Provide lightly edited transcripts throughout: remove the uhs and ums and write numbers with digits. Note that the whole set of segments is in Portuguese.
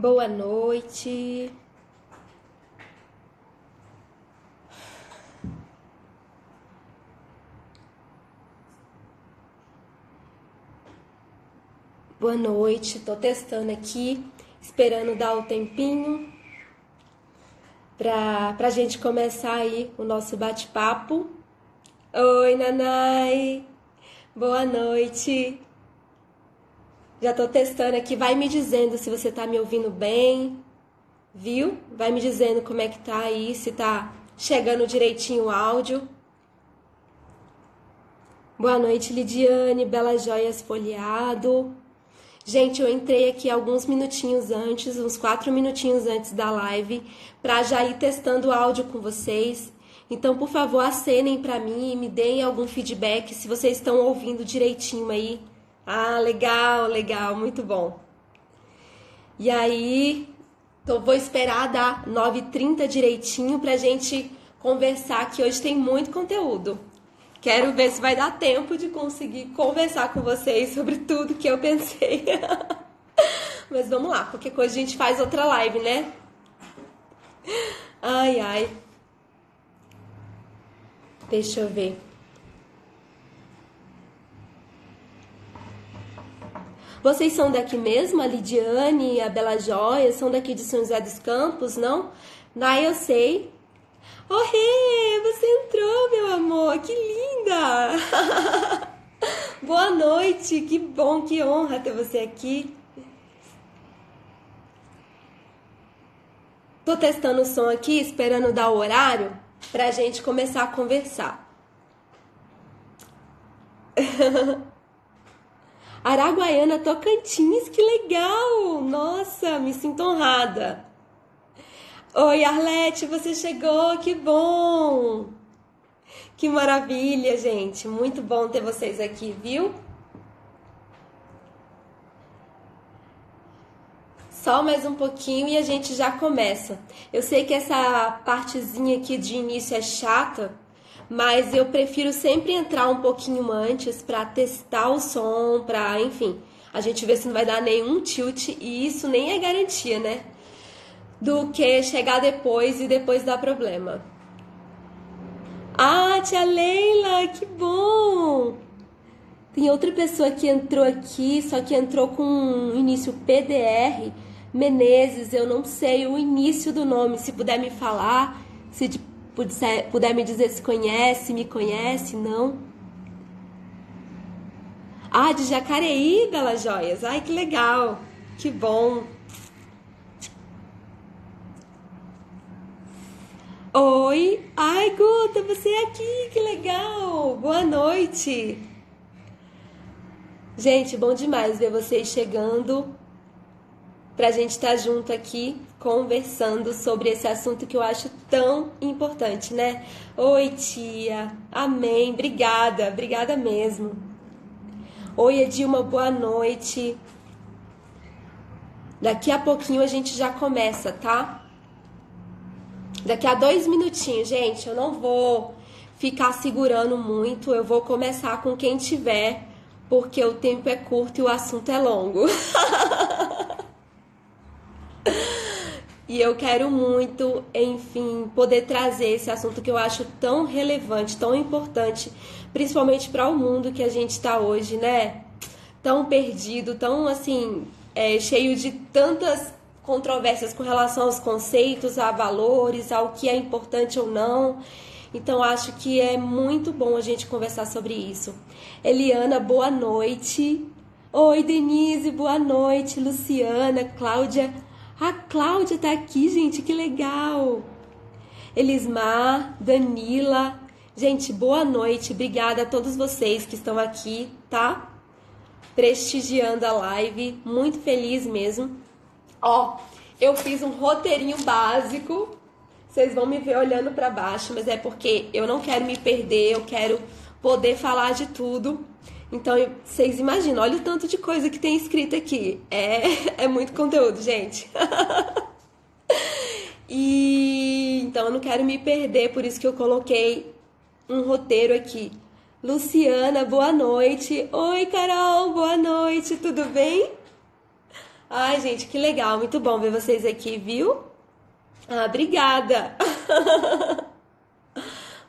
Boa noite. Boa noite. Tô testando aqui, esperando dar o tempinho pra gente começar aí o nosso bate-papo. Oi, Nanai. Boa noite. Já tô testando aqui, vai me dizendo se você tá me ouvindo bem, viu? Vai me dizendo como é que tá aí, se tá chegando direitinho o áudio. Boa noite, Lidiane, Belas Joias Folheado. Gente, eu entrei aqui alguns minutinhos antes, uns 4 minutinhos antes da live, pra já ir testando o áudio com vocês. Então, por favor, acenem pra mim e me deem algum feedback se vocês estão ouvindo direitinho aí. Ah, legal, legal, muito bom. E aí, vou esperar dar 9h30 direitinho pra gente conversar, que hoje tem muito conteúdo. Quero ver se vai dar tempo de conseguir conversar com vocês sobre tudo que eu pensei. Mas vamos lá, qualquer coisa a gente faz outra live, né? Ai, ai. Deixa eu ver. Vocês são daqui mesmo? A Lidiane e a Bela Joia são daqui de São José dos Campos, não? Nai, eu sei. Oh, Rê, você entrou, meu amor, que linda! Boa noite, que bom, que honra ter você aqui. Tô testando o som aqui, esperando dar o horário pra gente começar a conversar. Araguaiana, Tocantins, que legal! Nossa, me sinto honrada. Oi, Arlete, você chegou, que bom! Que maravilha, gente, muito bom ter vocês aqui, viu? Só mais um pouquinho e a gente já começa. Eu sei que essa partezinha aqui de início é chata, mas eu prefiro sempre entrar um pouquinho antes para testar o som, para, enfim, a gente ver se não vai dar nenhum tilt, e isso nem é garantia, né? Do que chegar depois e depois dar problema. Ah, tia Leila, que bom! Tem outra pessoa que entrou aqui, só que entrou com um início PDR, Menezes, eu não sei o início do nome, se puder me falar, se puder me dizer se conhece, me conhece, não. Ah, de Jacareí, Belas Joias, ai que legal, que bom. Oi, ai Guta, você é aqui, que legal, boa noite. Gente, bom demais ver vocês chegando pra gente estar junto aqui conversando sobre esse assunto que eu acho tão importante, né? Oi, tia, amém, obrigada, obrigada mesmo. Oi, Edilma, boa noite. Daqui a pouquinho a gente já começa, tá? Daqui a 2 minutinhos, gente, eu não vou ficar segurando muito, eu vou começar com quem tiver, porque o tempo é curto e o assunto é longo. E eu quero muito, enfim, poder trazer esse assunto que eu acho tão relevante, tão importante, principalmente para o mundo que a gente está hoje, né? Tão perdido, tão assim, cheio de tantas controvérsias com relação aos conceitos, a valores, ao que é importante ou não. Então, acho que é muito bom a gente conversar sobre isso. Eliana, boa noite. Oi, Denise, boa noite. Luciana, Cláudia. A Cláudia tá aqui, gente, que legal. Elismar, Danila. Gente, boa noite. Obrigada a todos vocês que estão aqui, tá? Prestigiando a live. Muito feliz mesmo. Ó, eu fiz um roteirinho básico. Vocês vão me ver olhando para baixo, mas é porque eu não quero me perder, eu quero poder falar de tudo. Então, vocês imaginam, olha o tanto de coisa que tem escrito aqui. É muito conteúdo, gente. Então, eu não quero me perder, por isso que eu coloquei um roteiro aqui. Luciana, boa noite. Oi, Carol, boa noite, tudo bem? Ai, gente, que legal, muito bom ver vocês aqui, viu? Ah, obrigada.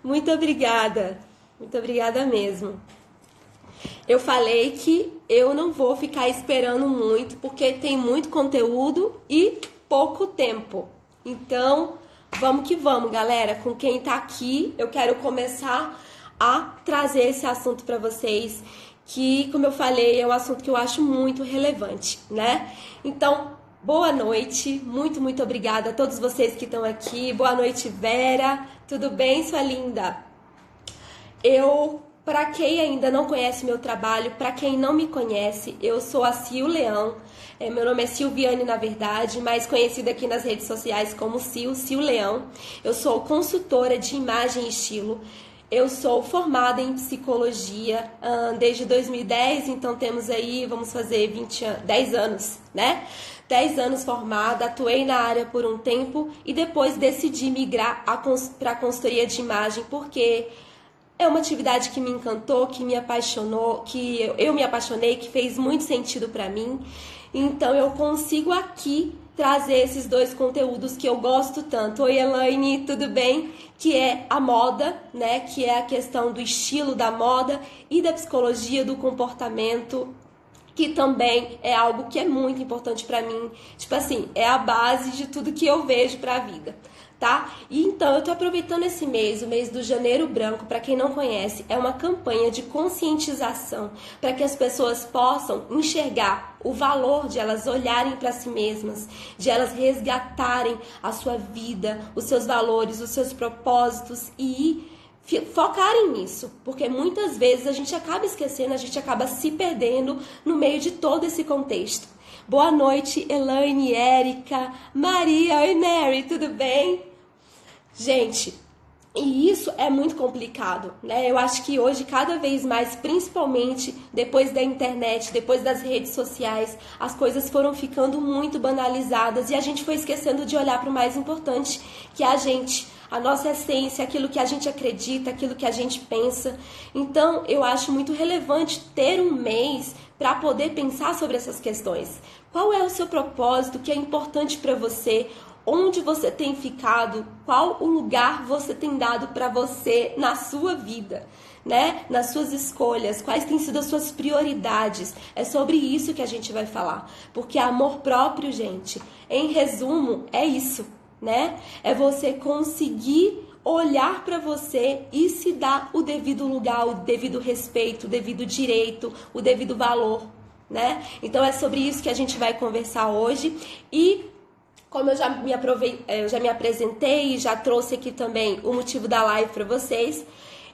Muito obrigada mesmo. Eu falei que eu não vou ficar esperando muito, porque tem muito conteúdo e pouco tempo. Então, vamos que vamos, galera. Com quem tá aqui, eu quero começar a trazer esse assunto para vocês, que, como eu falei, é um assunto que eu acho muito relevante, né? Então, boa noite, muito obrigada a todos vocês que estão aqui. Boa noite, Vera. Tudo bem, sua linda? Para quem ainda não conhece meu trabalho, para quem não me conhece, eu sou a Sil Leão. Meu nome é Silviane, na verdade, mas conhecida aqui nas redes sociais como Sil Leão. Eu sou consultora de imagem e estilo. Eu sou formada em psicologia desde 2010, então temos aí, vamos fazer 10 anos, né? 10 anos formada, atuei na área por um tempo e depois decidi migrar para a consultoria de imagem, porque é uma atividade que me encantou, que me apaixonou, que eu me apaixonei, que fez muito sentido para mim. Então eu consigo aqui trazer esses dois conteúdos que eu gosto tanto. Oi, Elaine, tudo bem? Que é a moda, né? Que é a questão do estilo da moda e da psicologia do comportamento, que também é algo que é muito importante para mim. Tipo assim, é a base de tudo que eu vejo para a vida. Tá? E então eu tô aproveitando esse mês, o mês do Janeiro Branco, para quem não conhece, é uma campanha de conscientização para que as pessoas possam enxergar o valor de elas olharem para si mesmas, de elas resgatarem a sua vida, os seus valores, os seus propósitos e focarem nisso, porque muitas vezes a gente acaba esquecendo, a gente acaba se perdendo no meio de todo esse contexto. Boa noite, Elaine, Érica, Maria, oi Mary, tudo bem? Gente, e isso é muito complicado, né? Eu acho que hoje, cada vez mais, principalmente depois da internet, depois das redes sociais, as coisas foram ficando muito banalizadas e a gente foi esquecendo de olhar para o mais importante, que é a gente, a nossa essência, aquilo que a gente acredita, aquilo que a gente pensa. Então, eu acho muito relevante ter um mês para poder pensar sobre essas questões. Qual é o seu propósito, que é importante para você? Onde você tem ficado? Qual o lugar você tem dado para você na sua vida, né? Nas suas escolhas, quais têm sido as suas prioridades? É sobre isso que a gente vai falar, porque amor próprio, gente, em resumo, é isso, né? É você conseguir olhar para você e se dar o devido lugar, o devido respeito, o devido direito, o devido valor, né? Então é sobre isso que a gente vai conversar hoje. E como eu já me apresentei e já trouxe aqui também o motivo da live para vocês,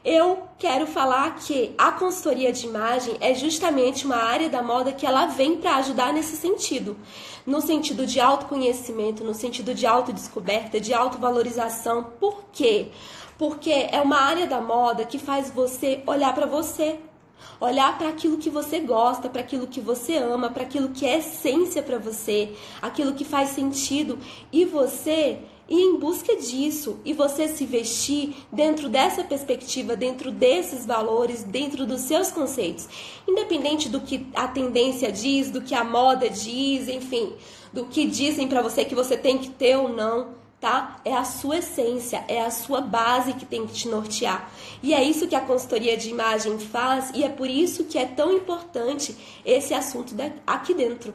eu quero falar que a consultoria de imagem é justamente uma área da moda que ela vem para ajudar nesse sentido. No sentido de autoconhecimento, no sentido de autodescoberta, de autovalorização. Por quê? Porque é uma área da moda que faz você olhar para você. Olhar para aquilo que você gosta, para aquilo que você ama, para aquilo que é essência para você, aquilo que faz sentido, e você ir em busca disso, e você se vestir dentro dessa perspectiva, dentro desses valores, dentro dos seus conceitos, independente do que a tendência diz, do que a moda diz, enfim, do que dizem para você que você tem que ter ou não. Tá? É a sua essência, é a sua base que tem que te nortear. E é isso que a consultoria de imagem faz, e é por isso que é tão importante esse assunto aqui dentro.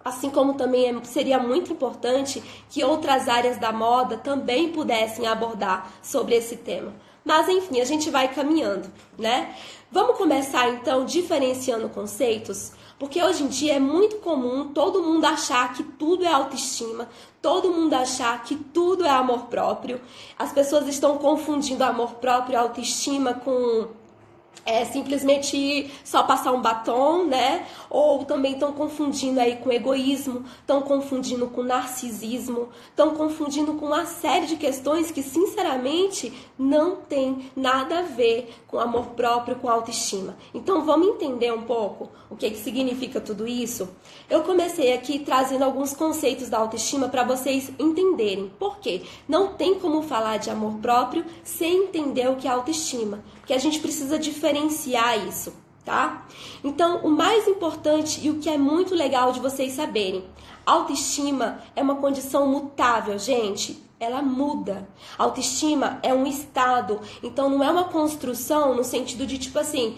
Assim como também seria muito importante que outras áreas da moda também pudessem abordar sobre esse tema. Mas enfim, a gente vai caminhando, né? Vamos começar então diferenciando conceitos? Porque hoje em dia é muito comum todo mundo achar que tudo é autoestima, todo mundo achar que tudo é amor próprio. As pessoas estão confundindo amor próprio e autoestima com simplesmente só passar um batom, né? Ou também estão confundindo aí com egoísmo, estão confundindo com narcisismo, estão confundindo com uma série de questões que, sinceramente, não tem nada a ver com amor próprio, com autoestima. Então, vamos entender um pouco o que significa tudo isso? Eu comecei aqui trazendo alguns conceitos da autoestima para vocês entenderem. Por quê? Não tem como falar de amor próprio sem entender o que é autoestima, porque a gente precisa diferenciar isso, tá? Então, o mais importante e o que é muito legal de vocês saberem, autoestima é uma condição mutável, gente. Ela muda. Autoestima é um estado, então não é uma construção no sentido de tipo assim,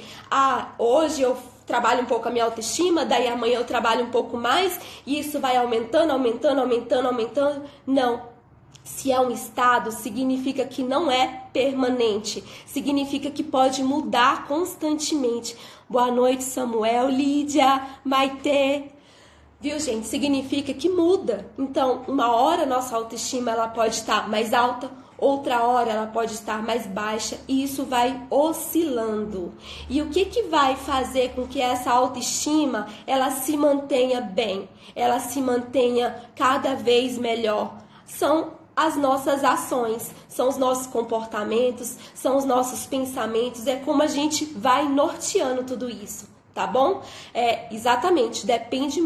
hoje eu trabalho um pouco a minha autoestima, daí amanhã eu trabalho um pouco mais e isso vai aumentando, aumentando, aumentando, aumentando. Não. Se é um estado, significa que não é permanente, significa que pode mudar constantemente. Boa noite, Samuel, Lídia, Maitê. Viu, gente? Significa que muda. Então, uma hora nossa autoestima ela pode estar mais alta, outra hora ela pode estar mais baixa e isso vai oscilando. E o que vai fazer com que essa autoestima ela se mantenha bem, ela se mantenha cada vez melhor? São as nossas ações, são os nossos comportamentos, são os nossos pensamentos, é como a gente vai norteando tudo isso, tá bom? Exatamente, depende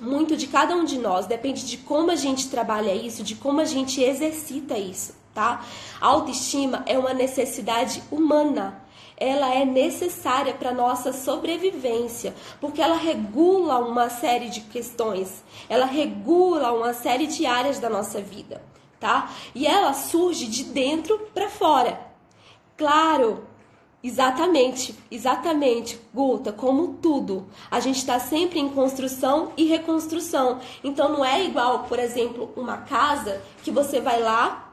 muito de cada um de nós, depende de como a gente trabalha isso, de como a gente exercita isso, tá? A autoestima é uma necessidade humana, ela é necessária para nossa sobrevivência, porque ela regula uma série de questões, ela regula uma série de áreas da nossa vida, tá? E ela surge de dentro para fora. Claro, exatamente, Guta, como tudo. A gente está sempre em construção e reconstrução. Então não é igual, por exemplo, uma casa que você vai lá,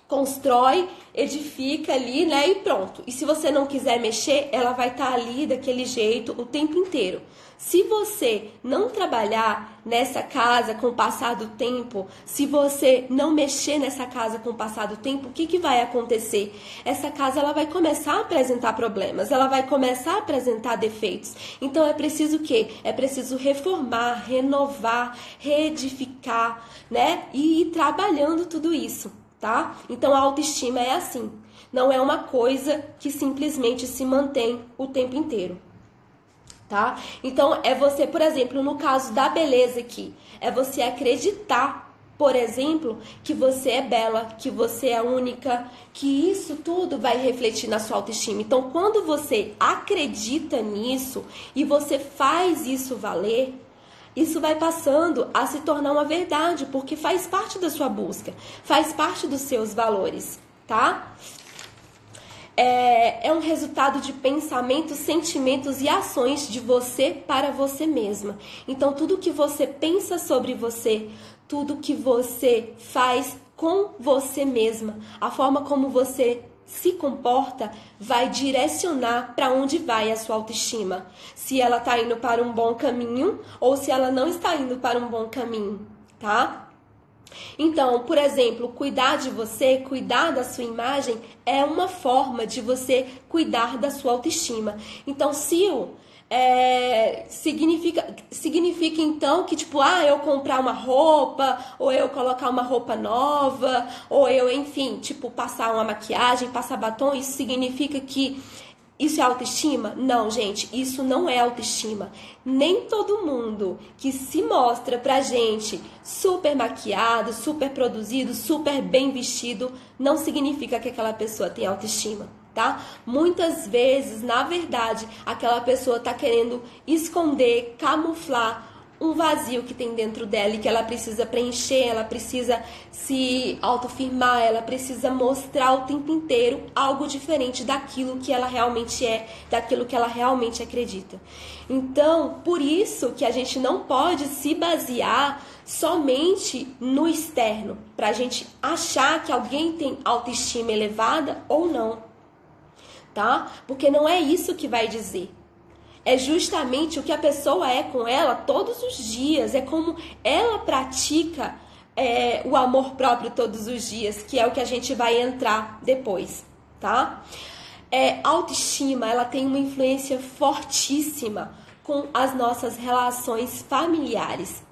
constrói, edifica ali, né, e pronto. E se você não quiser mexer, ela vai estar ali daquele jeito o tempo inteiro. Se você não trabalhar nessa casa com o passar do tempo, se você não mexer nessa casa com o passar do tempo, o que vai acontecer? Essa casa ela vai começar a apresentar problemas, ela vai começar a apresentar defeitos. Então é preciso o quê? É preciso reformar, renovar, reedificar, né? E ir trabalhando tudo isso, tá? Então a autoestima é assim, não é uma coisa que simplesmente se mantém o tempo inteiro. Tá? Então, é você, por exemplo, no caso da beleza aqui, é você acreditar, por exemplo, que você é bela, que você é única, que isso tudo vai refletir na sua autoestima. Então, quando você acredita nisso e você faz isso valer, isso vai passando a se tornar uma verdade, porque faz parte da sua busca, faz parte dos seus valores, tá? É um resultado de pensamentos, sentimentos e ações de você para você mesma. Então, tudo que você pensa sobre você, tudo que você faz com você mesma, a forma como você se comporta, vai direcionar para onde vai a sua autoestima. Se ela está indo para um bom caminho ou se ela não está indo para um bom caminho, tá? Então, por exemplo, cuidar de você, cuidar da sua imagem é uma forma de você cuidar da sua autoestima. Então, significa então que tipo, eu comprar uma roupa, ou eu colocar uma roupa nova, ou eu, enfim, tipo, passar uma maquiagem, passar batom, isso significa que isso é autoestima? Não, gente, isso não é autoestima. Nem todo mundo que se mostra pra gente super maquiado, super produzido, super bem vestido, não significa que aquela pessoa tem autoestima, tá? Muitas vezes, na verdade, aquela pessoa tá querendo esconder, camuflar um vazio que tem dentro dela e que ela precisa preencher, ela precisa se autoafirmar, ela precisa mostrar o tempo inteiro algo diferente daquilo que ela realmente é, daquilo que ela realmente acredita. Então, por isso que a gente não pode se basear somente no externo, pra gente achar que alguém tem autoestima elevada ou não, tá? Porque não é isso que vai dizer. É justamente o que a pessoa é com ela todos os dias. É como ela pratica o amor próprio todos os dias, que é o que a gente vai entrar depois, tá? Autoestima, ela tem uma influência fortíssima com as nossas relações familiares.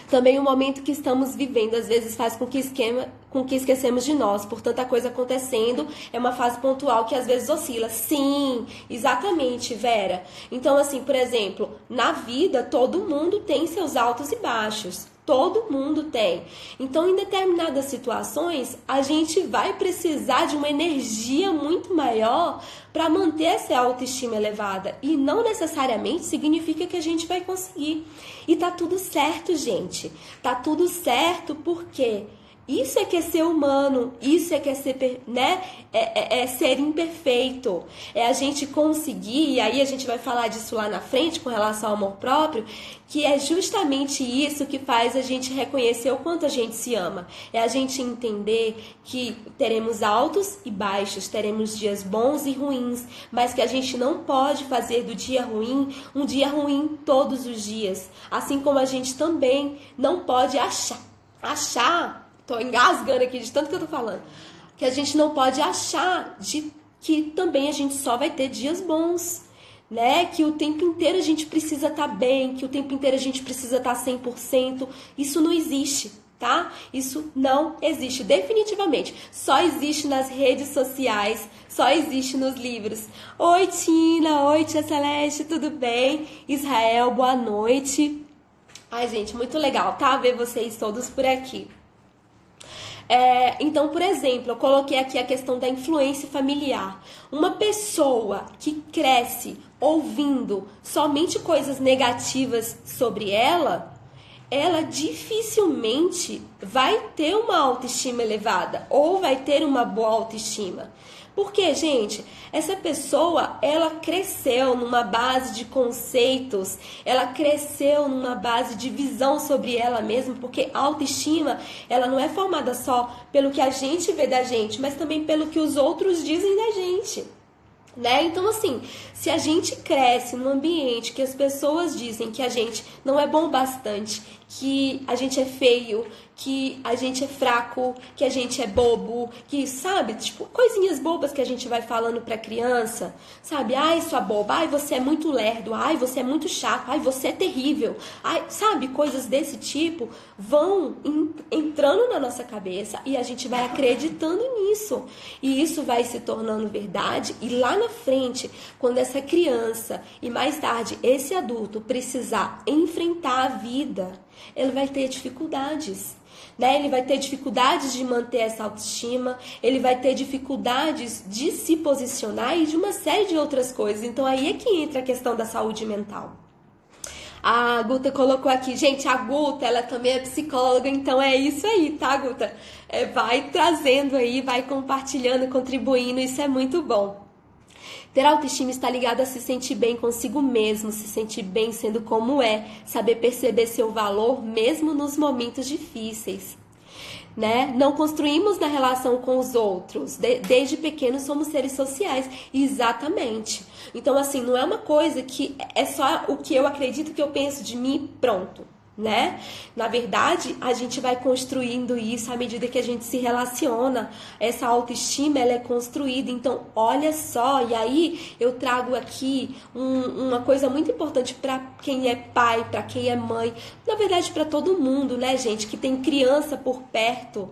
Também o momento que estamos vivendo, às vezes, faz com que esquecemos de nós. Por tanta coisa acontecendo, é uma fase pontual que às vezes oscila. Sim, exatamente, Vera. Então, assim, por exemplo, na vida, todo mundo tem seus altos e baixos. Todo mundo tem. Então, em determinadas situações, a gente vai precisar de uma energia muito maior para manter essa autoestima elevada. E não necessariamente significa que a gente vai conseguir. E tá tudo certo, gente. Tá tudo certo porque isso é que é ser humano, isso é que é ser, né? É ser imperfeito. É a gente conseguir, e aí a gente vai falar disso lá na frente com relação ao amor próprio, que é justamente isso que faz a gente reconhecer o quanto a gente se ama. É a gente entender que teremos altos e baixos, teremos dias bons e ruins, mas que a gente não pode fazer do dia ruim um dia ruim todos os dias. Assim como a gente também não pode achar, tô engasgando aqui de tanto que eu tô falando, que a gente não pode achar que também a gente só vai ter dias bons, né? Que o tempo inteiro a gente precisa estar bem, que o tempo inteiro a gente precisa estar 100%. Isso não existe, tá? Isso não existe, definitivamente. Só existe nas redes sociais, só existe nos livros. Oi, Tina! Oi, Tia Celeste, tudo bem? Israel, boa noite. Ai, gente, muito legal, tá? Ver vocês todos por aqui. Então, por exemplo, eu coloquei aqui a questão da influência familiar. Uma pessoa que cresce ouvindo somente coisas negativas sobre ela dificilmente vai ter uma autoestima elevada ou vai ter uma boa autoestima. Porque, gente, essa pessoa, ela cresceu numa base de conceitos, ela cresceu numa base de visão sobre ela mesma, porque a autoestima, ela não é formada só pelo que a gente vê da gente, mas também pelo que os outros dizem da gente, né? Então, assim, se a gente cresce num ambiente que as pessoas dizem que a gente não é bom o bastante, que a gente é feio, que a gente é fraco, que a gente é bobo, que, sabe, tipo, coisinhas bobas que a gente vai falando pra criança, sabe? Ai, sua boba, ai, você é muito lerdo, ai, você é muito chato, ai, você é terrível, ai, sabe? Coisas desse tipo vão entrando na nossa cabeça e a gente vai acreditando nisso. E isso vai se tornando verdade e lá na frente, quando essa criança e mais tarde esse adulto precisar enfrentar a vida, ele vai ter dificuldades, né? Ele vai ter dificuldades de manter essa autoestima, ele vai ter dificuldades de se posicionar e de uma série de outras coisas. Então aí é que entra a questão da saúde mental. A Guta colocou aqui, gente, a Guta, ela também é psicóloga, então é isso aí, tá, Guta? Vai trazendo aí, vai compartilhando, contribuindo, isso é muito bom. Ter autoestima está ligado a se sentir bem consigo mesmo, se sentir bem sendo como é, saber perceber seu valor mesmo nos momentos difíceis, né? Não construímos na relação com os outros, desde pequenos somos seres sociais, exatamente. Então, assim, não é uma coisa que é só o que eu acredito, que eu penso de mim, pronto, né? Na verdade, a gente vai construindo isso à medida que a gente se relaciona. Essa autoestima, ela é construída. Então, olha só, e aí eu trago aqui uma coisa muito importante para quem é pai, para quem é mãe, na verdade para todo mundo, né, gente, que tem criança por perto.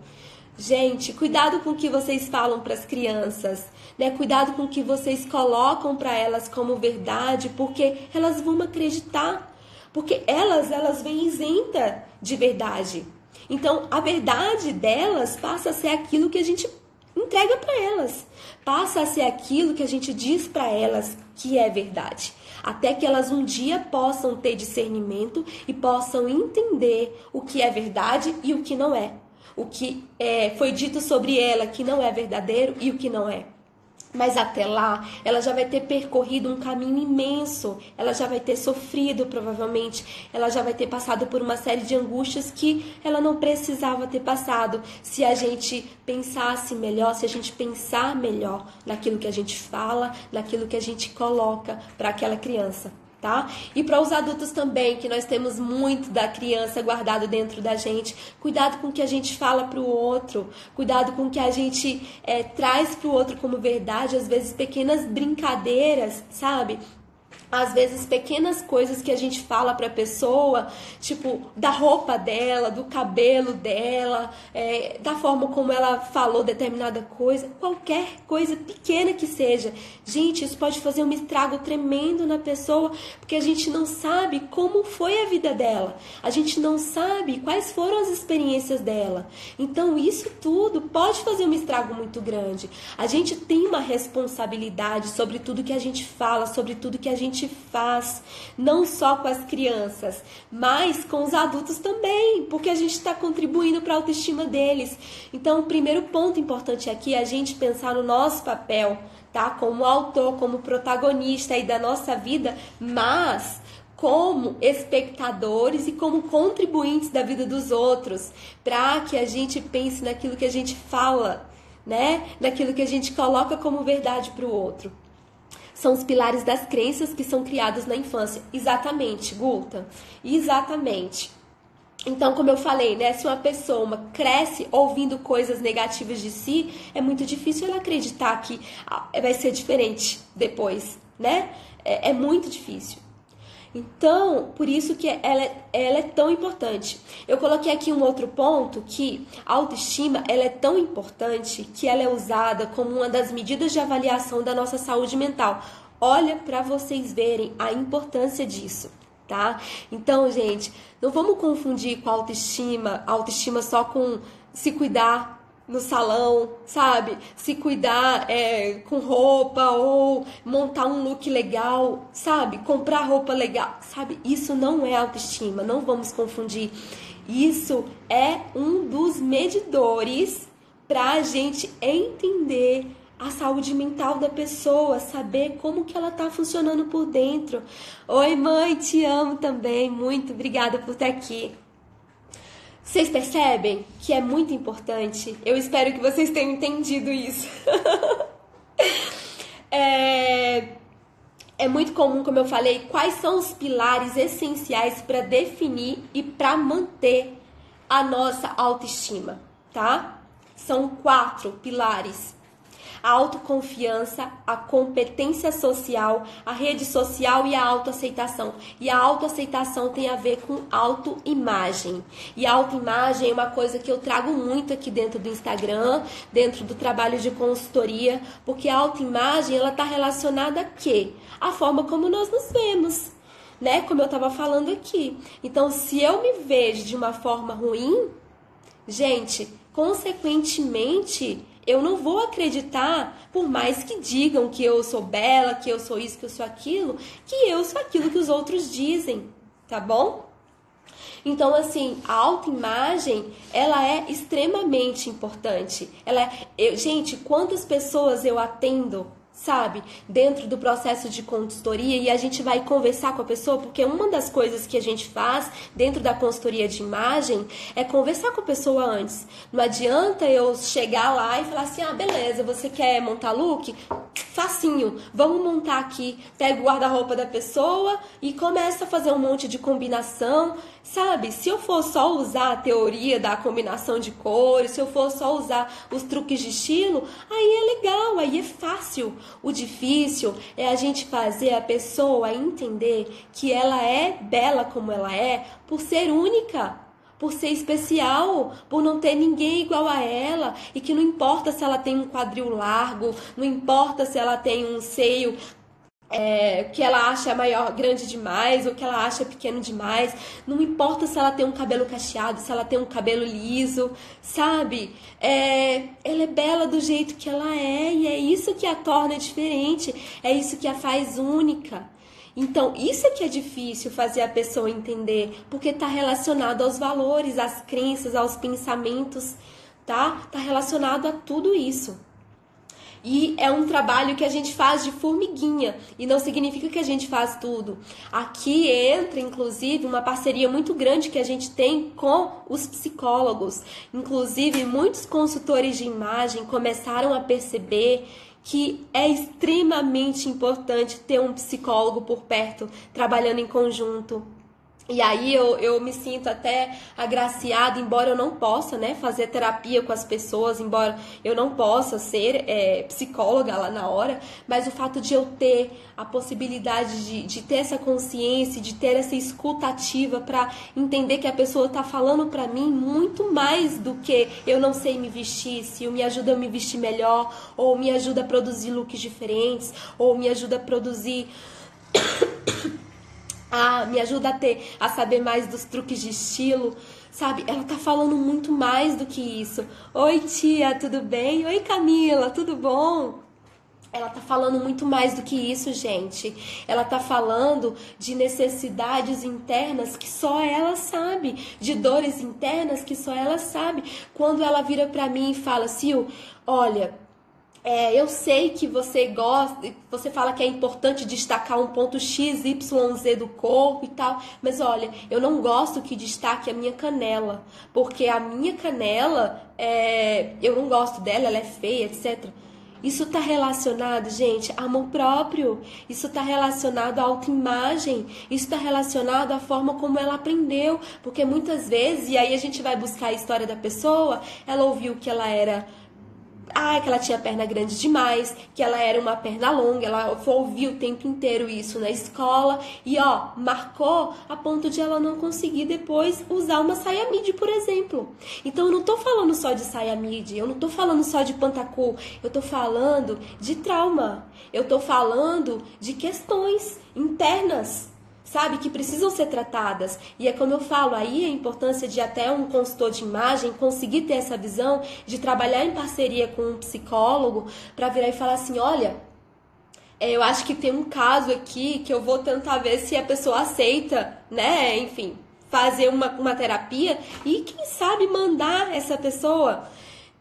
Gente, cuidado com o que vocês falam para as crianças, né? Cuidado com o que vocês colocam para elas como verdade, porque elas vão acreditar. Porque elas vêm isenta de verdade. Então, a verdade delas passa a ser aquilo que a gente entrega para elas. Passa a ser aquilo que a gente diz para elas que é verdade. Até que elas um dia possam ter discernimento e possam entender o que é verdade e o que não é. O que foi dito sobre ela que não é verdadeiro e o que não é. Mas até lá, ela já vai ter percorrido um caminho imenso, ela já vai ter sofrido, provavelmente, ela já vai ter passado por uma série de angústias que ela não precisava ter passado. Se a gente pensasse melhor, se a gente pensar melhor naquilo que a gente fala, naquilo que a gente coloca para aquela criança. Tá? E para os adultos também, que nós temos muito da criança guardado dentro da gente, cuidado com o que a gente fala para o outro, cuidado com o que a gente traz para o outro como verdade, às vezes pequenas brincadeiras, sabe? às vezes pequenas coisas que a gente fala para a pessoa, tipo da roupa dela, do cabelo dela, da forma como ela falou determinada coisa, qualquer coisa pequena que seja. Gente, isso pode fazer um estrago tremendo na pessoa, porque a gente não sabe como foi a vida dela, a gente não sabe quais foram as experiências dela. Então isso tudo pode fazer um estrago muito grande. A gente tem uma responsabilidade sobre tudo que a gente fala, sobre tudo que a gente faz, não só com as crianças, mas com os adultos também, porque a gente está contribuindo para a autoestima deles. Então, o primeiro ponto importante aqui é a gente pensar no nosso papel, tá? Como autor, como protagonista aí da nossa vida, mas como espectadores e como contribuintes da vida dos outros, para que a gente pense naquilo que a gente fala, né? Naquilo que a gente coloca como verdade para o outro. São os pilares das crenças que são criados na infância. Exatamente, Gulta. Exatamente. Então, como eu falei, né? Se uma pessoa cresce ouvindo coisas negativas de si, é muito difícil ela acreditar que vai ser diferente depois, né? É muito difícil. Então, por isso que ela é tão importante. Eu coloquei aqui um outro ponto, que a autoestima ela é tão importante que ela é usada como uma das medidas de avaliação da nossa saúde mental. Olha para vocês verem a importância disso, tá? Então, gente, não vamos confundir com a autoestima só com se cuidar no salão, sabe? Se cuidar com roupa ou montar um look legal, sabe? Comprar roupa legal, sabe? Isso não é autoestima, não vamos confundir. Isso é um dos medidores para a gente entender a saúde mental da pessoa, saber como que ela tá funcionando por dentro. Oi, mãe, te amo também, muito obrigada por estar aqui. Vocês percebem que é muito importante? Eu espero que vocês tenham entendido isso. É muito comum, como eu falei, quais são os pilares essenciais para definir e para manter a nossa autoestima, tá? São 4 pilares. A autoconfiança, a competência social, a rede social e a autoaceitação. E a autoaceitação tem a ver com autoimagem. E a autoimagem é uma coisa que eu trago muito aqui dentro do Instagram, dentro do trabalho de consultoria, porque a autoimagem ela está relacionada a quê? A forma como nós nos vemos, né? Como eu estava falando aqui. Então, se eu me vejo de uma forma ruim, gente, consequentemente, eu não vou acreditar, por mais que digam que eu sou bela, que eu sou isso, que eu sou aquilo, que eu sou aquilo que os outros dizem, tá bom? Então, assim, a autoimagem, ela é extremamente importante. Gente, quantas pessoas eu atendo, sabe, dentro do processo de consultoria, e a gente vai conversar com a pessoa, porque uma das coisas que a gente faz dentro da consultoria de imagem é conversar com a pessoa antes. Não adianta eu chegar lá e falar assim, beleza, você quer montar look? Facinho, vamos montar aqui. Pega o guarda-roupa da pessoa e começa a fazer um monte de combinação, sabe? Se eu for só usar a teoria da combinação de cores, se eu for só usar os truques de estilo, aí é legal, aí é fácil. O difícil é a gente fazer a pessoa entender que ela é bela como ela é por ser única, por ser especial, por não ter ninguém igual a ela, e que não importa se ela tem um quadril largo, não importa se ela tem um seio que ela acha maior, grande demais, ou que ela acha pequeno demais, não importa se ela tem um cabelo cacheado, se ela tem um cabelo liso, sabe? Ela é bela do jeito que ela é, e é isso que a torna diferente, é isso que a faz única. Então, isso é que é difícil fazer a pessoa entender, porque está relacionado aos valores, às crenças, aos pensamentos, tá? Está relacionado a tudo isso. E é um trabalho que a gente faz de formiguinha, e não significa que a gente faz tudo. Aqui entra, inclusive, uma parceria muito grande que a gente tem com os psicólogos. Inclusive, muitos consultores de imagem começaram a perceber que é extremamente importante ter um psicólogo por perto, trabalhando em conjunto. E aí eu me sinto até agraciada, embora eu não possa, né, fazer terapia com as pessoas, embora eu não possa ser psicóloga lá na hora, mas o fato de eu ter a possibilidade de ter essa consciência, de ter essa escuta ativa para entender que a pessoa está falando para mim muito mais do que eu não sei me vestir, se me ajuda a me vestir melhor, ou me ajuda a produzir looks diferentes, ou me ajuda a produzir... me ajuda a saber mais dos truques de estilo, sabe? Ela tá falando muito mais do que isso. Oi, tia, tudo bem? Oi, Camila, tudo bom? Ela tá falando muito mais do que isso, gente. Ela tá falando de necessidades internas que só ela sabe, de dores internas que só ela sabe. Quando ela vira pra mim e fala, Sil, olha... eu sei que você gosta, você fala que é importante destacar um ponto X, Y, Z do corpo e tal, mas olha, eu não gosto que destaque a minha canela, porque a minha canela, eu não gosto dela, ela é feia, etc. Isso está relacionado, gente, a amor próprio, isso está relacionado à autoimagem, isso está relacionado à forma como ela aprendeu, porque muitas vezes, e aí a gente vai buscar a história da pessoa, ela ouviu que ela era... que ela tinha perna grande demais, que ela era uma perna longa, ela ouviu o tempo inteiro isso na escola e marcou a ponto de ela não conseguir depois usar uma saia midi, por exemplo. Então eu não tô falando só de saia midi, eu não tô falando só de pantacu, eu tô falando de trauma, eu tô falando de questões internas, sabe, que precisam ser tratadas. E é como eu falo, aí a importância de até um consultor de imagem conseguir ter essa visão, de trabalhar em parceria com um psicólogo, para virar e falar assim, olha, eu acho que tem um caso aqui que eu vou tentar ver se a pessoa aceita, né, enfim, fazer uma terapia e quem sabe mandar essa pessoa,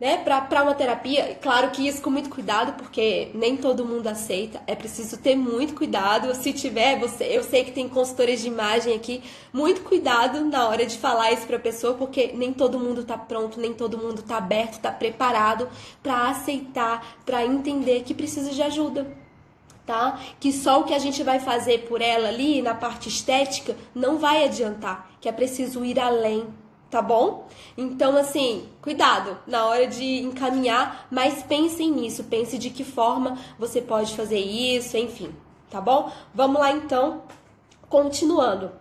né, para uma terapia. Claro que isso com muito cuidado, porque nem todo mundo aceita, é preciso ter muito cuidado. Se tiver, eu sei que tem consultores de imagem aqui, muito cuidado na hora de falar isso para a pessoa, porque nem todo mundo tá pronto, nem todo mundo tá aberto, tá preparado para aceitar, para entender que precisa de ajuda, tá? Que só o que a gente vai fazer por ela ali na parte estética não vai adiantar, que é preciso ir além. Tá bom? Então, assim, cuidado na hora de encaminhar, mas pensem nisso, pense de que forma você pode fazer isso, enfim, tá bom? Vamos lá, então, continuando.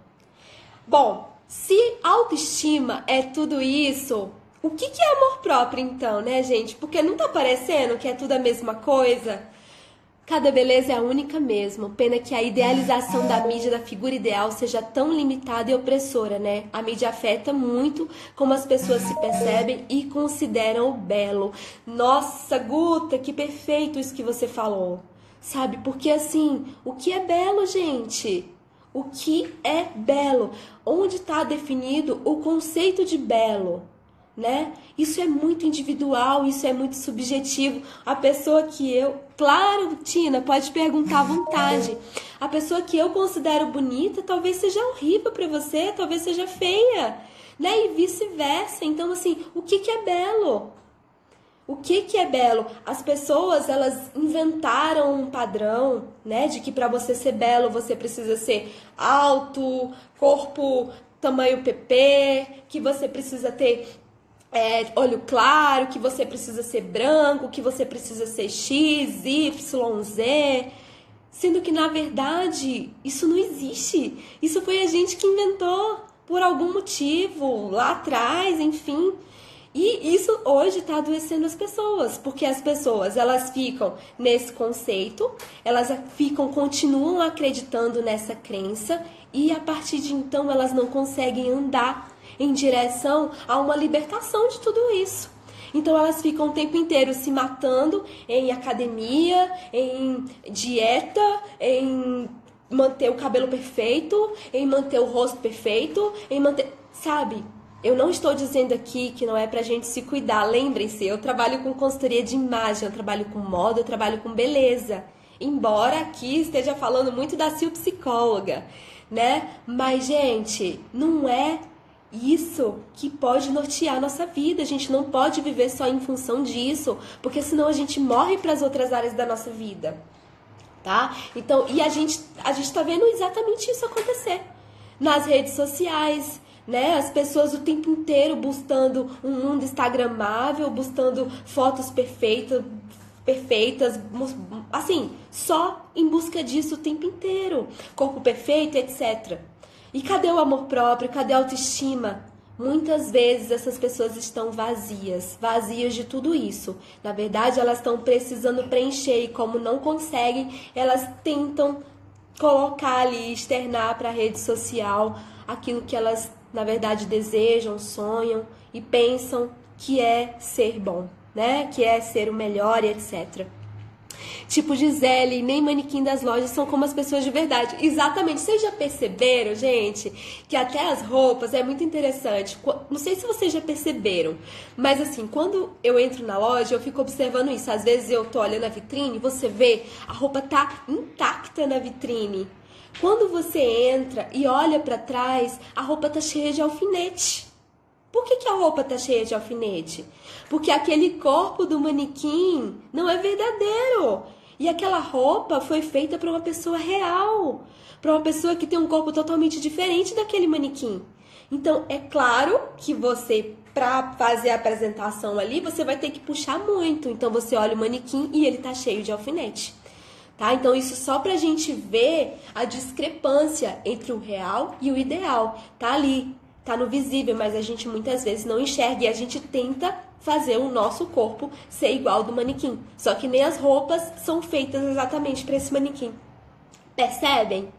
Bom, se autoestima é tudo isso, o que é amor próprio, então, né, gente? Porque não tá parecendo que é tudo a mesma coisa? Cada beleza é a única mesmo. Pena que a idealização da mídia da figura ideal seja tão limitada e opressora, né? A mídia afeta muito como as pessoas se percebem e consideram o belo. Nossa, Guta, que perfeito isso que você falou. Sabe? Porque assim, o que é belo, gente? O que é belo? Onde está definido o conceito de belo? Né? Isso é muito individual, isso é muito subjetivo. A pessoa que claro, Tina, pode perguntar à vontade. A pessoa que eu considero bonita talvez seja horrível para você, talvez seja feia, né? E vice-versa. Então, assim, o que é belo? O que é belo? As pessoas, elas inventaram um padrão, né? De que para você ser belo, você precisa ser alto, corpo tamanho PP, que você precisa ter olho claro, que você precisa ser branco, que você precisa ser X, Y, Z, sendo que na verdade isso não existe. Isso foi a gente que inventou por algum motivo lá atrás, enfim. E isso hoje está adoecendo as pessoas, porque as pessoas, elas ficam nesse conceito, elas continuam acreditando nessa crença e a partir de então elas não conseguem andar em direção a uma libertação de tudo isso. Então elas ficam o tempo inteiro se matando em academia, em dieta, em manter o cabelo perfeito, em manter o rosto perfeito, em manter... Sabe? Eu não estou dizendo aqui que não é pra gente se cuidar. Lembrem-se, eu trabalho com consultoria de imagem, eu trabalho com moda, eu trabalho com beleza. Embora aqui esteja falando muito da Sil psicóloga, né? Mas, gente, não é isso que pode nortear a nossa vida. A gente não pode viver só em função disso, porque senão a gente morre para as outras áreas da nossa vida, tá? Então, e a gente tá vendo exatamente isso acontecer, nas redes sociais, né? As pessoas o tempo inteiro buscando um mundo instagramável, buscando fotos perfeitas, assim, só em busca disso o tempo inteiro. Corpo perfeito, etc. E cadê o amor próprio? Cadê a autoestima? Muitas vezes essas pessoas estão vazias de tudo isso. Na verdade, elas estão precisando preencher e como não conseguem, elas tentam colocar ali, externar para a rede social aquilo que elas, na verdade, desejam, sonham e pensam que é ser bom, né? Que é ser o melhor e etc. Tipo Gisele, nem manequim das lojas são como as pessoas de verdade. Exatamente. Vocês já perceberam, gente, que até as roupas é muito interessante. Não sei se vocês já perceberam, mas assim, quando eu entro na loja, eu fico observando isso. Às vezes eu tô olhando a vitrine, você vê, a roupa tá intacta na vitrine. Quando você entra e olha pra trás, a roupa tá cheia de alfinete. Por que a roupa tá cheia de alfinete? Porque aquele corpo do manequim não é verdadeiro. E aquela roupa foi feita para uma pessoa real. Para uma pessoa que tem um corpo totalmente diferente daquele manequim. Então, é claro que você, para fazer a apresentação ali, você vai ter que puxar muito. Então, você olha o manequim e ele tá cheio de alfinete. Tá? Então, isso só pra gente ver a discrepância entre o real e o ideal. Tá ali. Tá no visível, mas a gente muitas vezes não enxerga e a gente tenta fazer o nosso corpo ser igual ao do manequim. Só que nem as roupas são feitas exatamente para esse manequim. Percebem?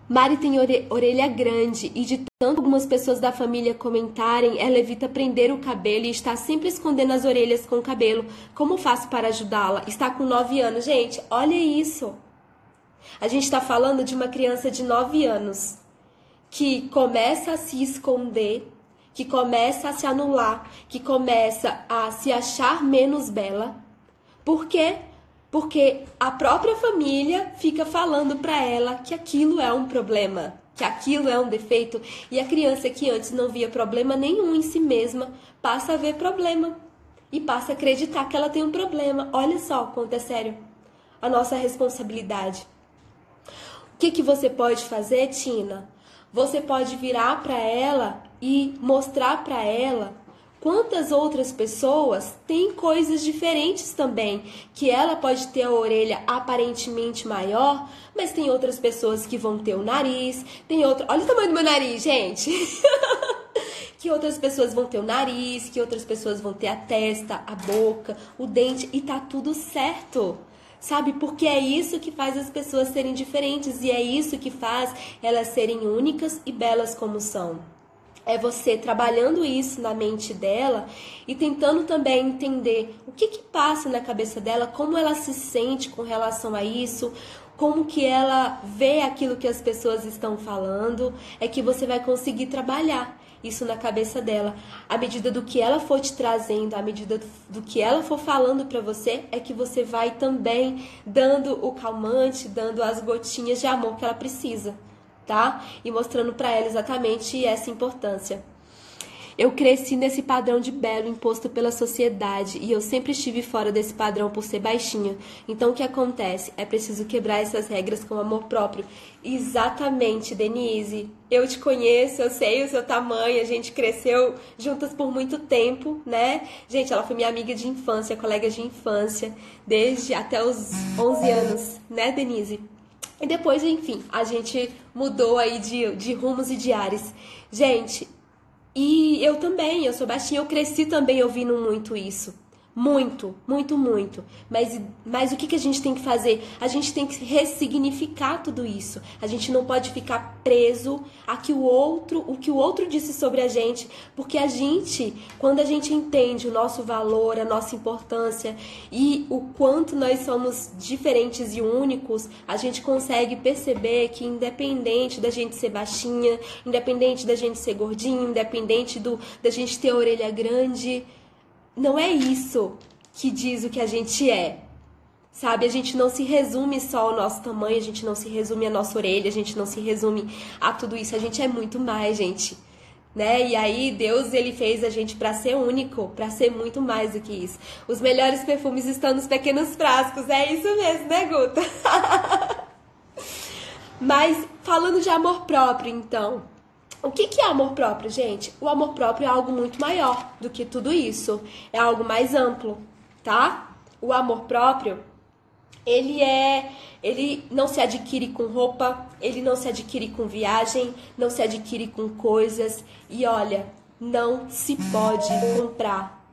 Mari tem orelha grande e de tanto algumas pessoas da família comentarem, ela evita prender o cabelo e está sempre escondendo as orelhas com o cabelo. Como faço para ajudá-la? Está com 9 anos. Gente, olha isso. A gente está falando de uma criança de 9 anos. Que começa a se esconder, que começa a se anular, que começa a se achar menos bela. Por quê? Porque a própria família fica falando para ela que aquilo é um problema, que aquilo é um defeito. E a criança que antes não via problema nenhum em si mesma, passa a ver problema. E passa a acreditar que ela tem um problema. Olha só quanto é sério a nossa responsabilidade. O que você pode fazer, Tina? Você pode virar para ela e mostrar para ela quantas outras pessoas têm coisas diferentes também. Que ela pode ter a orelha aparentemente maior, mas tem outras pessoas que vão ter o nariz. Olha o tamanho do meu nariz, gente! Que outras pessoas vão ter o nariz, que outras pessoas vão ter a testa, a boca, o dente, e tá tudo certo. Sabe? Porque é isso que faz as pessoas serem diferentes e é isso que faz elas serem únicas e belas como são. É você trabalhando isso na mente dela e tentando também entender o que passa na cabeça dela, como ela se sente com relação a isso, como que ela vê aquilo que as pessoas estão falando, é que você vai conseguir trabalhar isso na cabeça dela. À medida do que ela for te trazendo, à medida do que ela for falando pra você, é que você vai também dando o calmante, dando as gotinhas de amor que ela precisa, tá? E mostrando pra ela exatamente essa importância. Eu cresci nesse padrão de belo imposto pela sociedade e eu sempre estive fora desse padrão por ser baixinha. Então o que acontece? É preciso quebrar essas regras com amor próprio. Exatamente, Denise. Eu te conheço, eu sei o seu tamanho, a gente cresceu juntas por muito tempo, né? Gente, ela foi minha amiga de infância, colega de infância, desde até os 11 anos, né, Denise? E depois, enfim, a gente mudou aí de rumos e de ares. Gente, e eu também, eu sou baixinha, eu cresci também ouvindo muito isso. Muito, muito, muito. Mas o que a gente tem que fazer? A gente tem que ressignificar tudo isso. A gente não pode ficar preso a que o que o outro disse sobre a gente. Porque a gente, quando a gente entende o nosso valor, a nossa importância e o quanto nós somos diferentes e únicos, a gente consegue perceber que independente da gente ser baixinha, independente da gente ser gordinha, independente da gente ter a orelha grande, não é isso que diz o que a gente é, sabe? A gente não se resume só ao nosso tamanho, a gente não se resume à nossa orelha, a gente não se resume a tudo isso, a gente é muito mais, gente, né? E aí Deus, ele fez a gente para ser único, para ser muito mais do que isso. Os melhores perfumes estão nos pequenos frascos, é isso mesmo, né, Guta? Mas falando de amor próprio, então, o que é amor próprio, gente? O amor próprio é algo muito maior do que tudo isso. É algo mais amplo, tá? O amor próprio, ele não se adquire com roupa, ele não se adquire com viagem, não se adquire com coisas. E olha, não se pode comprar.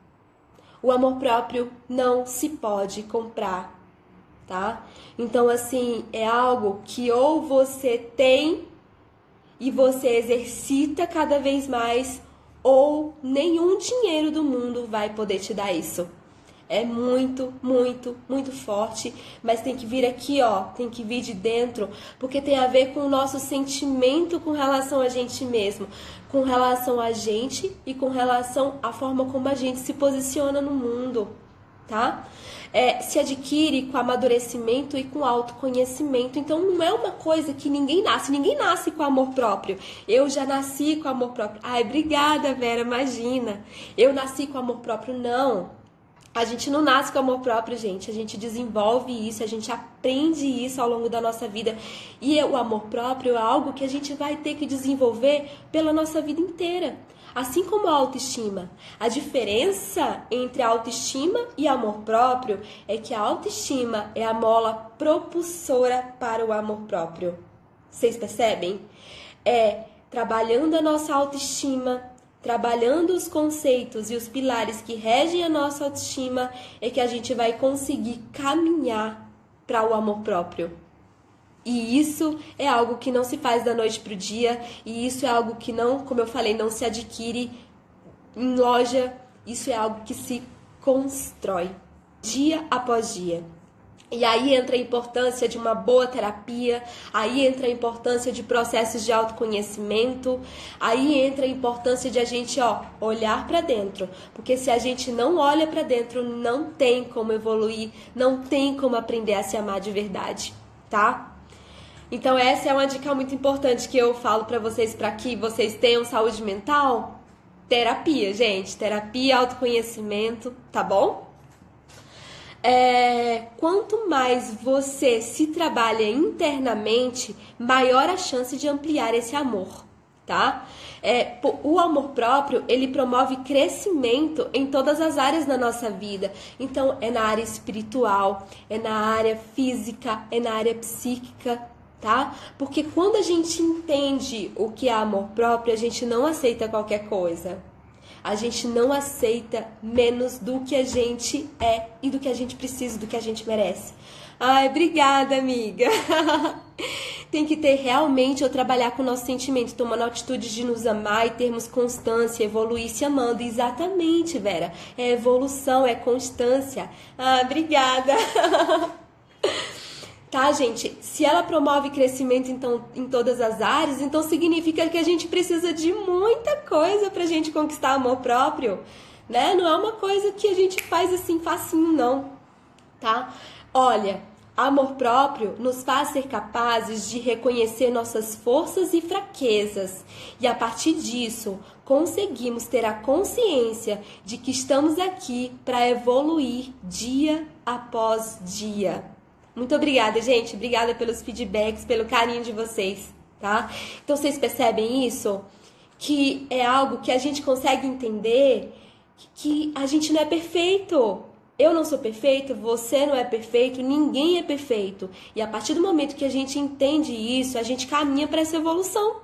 O amor próprio não se pode comprar, tá? Então, assim, é algo que ou você tem e você exercita cada vez mais, ou nenhum dinheiro do mundo vai poder te dar isso. É muito, muito, muito forte, mas tem que vir aqui, ó, tem que vir de dentro, porque tem a ver com o nosso sentimento com relação a gente mesmo, com relação a gente e com relação à forma como a gente se posiciona no mundo, tá? Se adquire com amadurecimento e com autoconhecimento. Então não é uma coisa que ninguém nasce com amor próprio. Eu já nasci com amor próprio. Ai, obrigada, Vera, imagina. Eu nasci com amor próprio, não. A gente não nasce com amor próprio, gente. A gente desenvolve isso, a gente aprende isso ao longo da nossa vida. E o amor próprio é algo que a gente vai ter que desenvolver pela nossa vida inteira. Assim como a autoestima. A diferença entre a autoestima e amor próprio é que a autoestima é a mola propulsora para o amor próprio. Vocês percebem? Trabalhando a nossa autoestima, trabalhando os conceitos e os pilares que regem a nossa autoestima, é que a gente vai conseguir caminhar para o amor próprio. E isso é algo que não se faz da noite para o dia, e isso é algo que não, como eu falei, não se adquire em loja, isso é algo que se constrói dia após dia. E aí entra a importância de uma boa terapia, aí entra a importância de processos de autoconhecimento, aí entra a importância de a gente, olhar para dentro. Porque se a gente não olha para dentro, não tem como evoluir, não tem como aprender a se amar de verdade, tá? Então essa é uma dica muito importante que eu falo para que vocês tenham saúde mental. Terapia, gente. Terapia, autoconhecimento, tá bom? Quanto mais você se trabalha internamente, maior a chance de ampliar esse amor, tá? O amor próprio, ele promove crescimento em todas as áreas da nossa vida. Então, é na área espiritual, é na área física, é na área psíquica, tá? Porque quando a gente entende o que é amor próprio, a gente não aceita qualquer coisa. A gente não aceita menos do que a gente é e do que a gente precisa, do que a gente merece. Ai, obrigada, amiga. Tem que ter realmente, eu trabalhar com o nosso sentimento, tomando a atitude de nos amar e termos constância, evoluir se amando. Exatamente, Vera. É evolução, é constância. Ah, obrigada. Tá, gente? Se ela promove crescimento então, em todas as áreas, então significa que a gente precisa de muita coisa pra gente conquistar amor próprio, né? Não é uma coisa que a gente faz assim facinho, não, tá? Olha, amor próprio nos faz ser capazes de reconhecer nossas forças e fraquezas. E a partir disso, conseguimos ter a consciência de que estamos aqui para evoluir dia após dia. Muito obrigada, gente. Obrigada pelos feedbacks, pelo carinho de vocês, tá? Então, vocês percebem isso? Que é algo que a gente consegue entender que a gente não é perfeito. Eu não sou perfeito, você não é perfeito, ninguém é perfeito. E a partir do momento que a gente entende isso, a gente caminha para essa evolução,